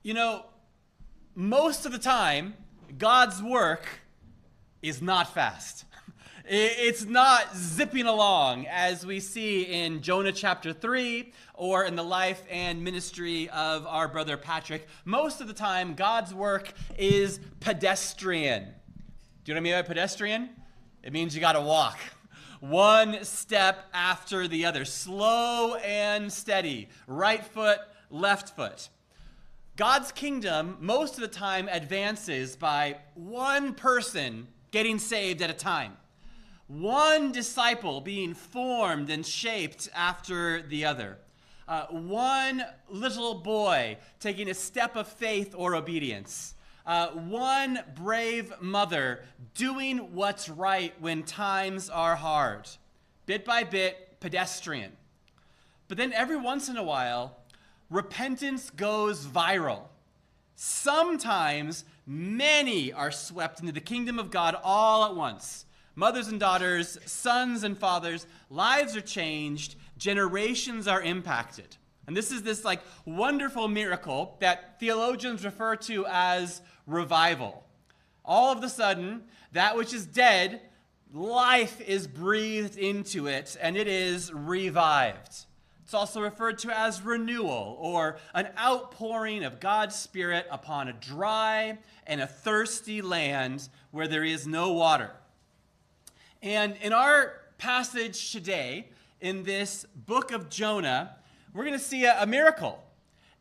You know, most of the time, God's work is not fast. It's not zipping along as we see in Jonah chapter 3 or in the life and ministry of our brother Patrick. Most of the time, God's work is pedestrian. Do you know what I mean by pedestrian? It means you got to walk. One step after the other. Slow and steady. Right foot, left foot. God's kingdom, most of the time, advances by one person getting saved at a time. One disciple being formed and shaped after the other. One little boy taking a step of faith or obedience. One brave mother doing what's right when times are hard. Bit by bit, pedestrian. But then every once in a while, repentance goes viral. Sometimes many are swept into the kingdom of God all at once. Mothers and daughters, sons and fathers, lives are changed, generations are impacted. And this is this wonderful miracle that theologians refer to as revival. All of a sudden, that which is dead, life is breathed into it, and it is revived. It's also referred to as renewal, or an outpouring of God's Spirit upon a dry and a thirsty land where there is no water. And in our passage today, in this book of Jonah, we're going to see a miracle.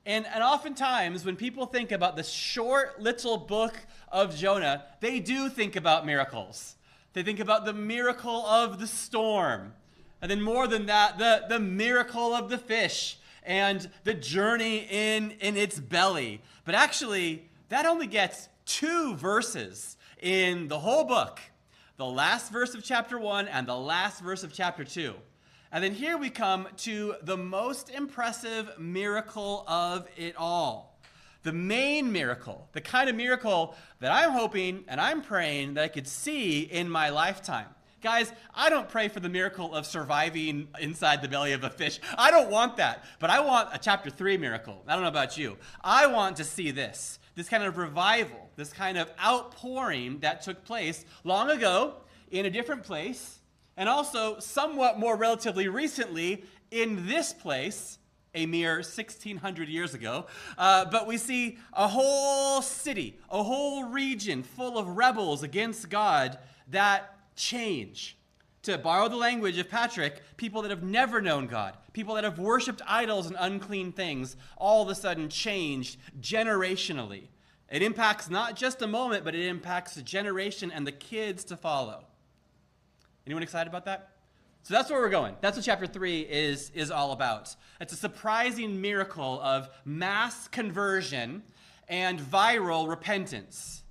And oftentimes, when people think about the short little book of Jonah, they do think about miracles. They think about the miracle of the storm. And then more than that, the miracle of the fish and the journey in its belly. But actually, that only gets 2 verses in the whole book. The last verse of chapter 1 and the last verse of chapter 2. And then here we come to the most impressive miracle of it all. The main miracle, the kind of miracle that I'm hoping and I'm praying that I could see in my lifetime. Guys, I don't pray for the miracle of surviving inside the belly of a fish. I don't want that, but I want a chapter 3 miracle. I don't know about you. I want to see this kind of revival, this kind of outpouring that took place long ago in a different place, and also somewhat more relatively recently in this place, a mere 1,600 years ago. But we see a whole city, a whole region full of rebels against God that change. To borrow the language of Patrick, people that have never known God, people that have worshipped idols and unclean things, all of a sudden changed generationally. It impacts not just a moment, but it impacts a generation and the kids to follow. Anyone excited about that? So that's where we're going. That's what chapter 3 is all about. It's a surprising miracle of mass conversion and viral repentance.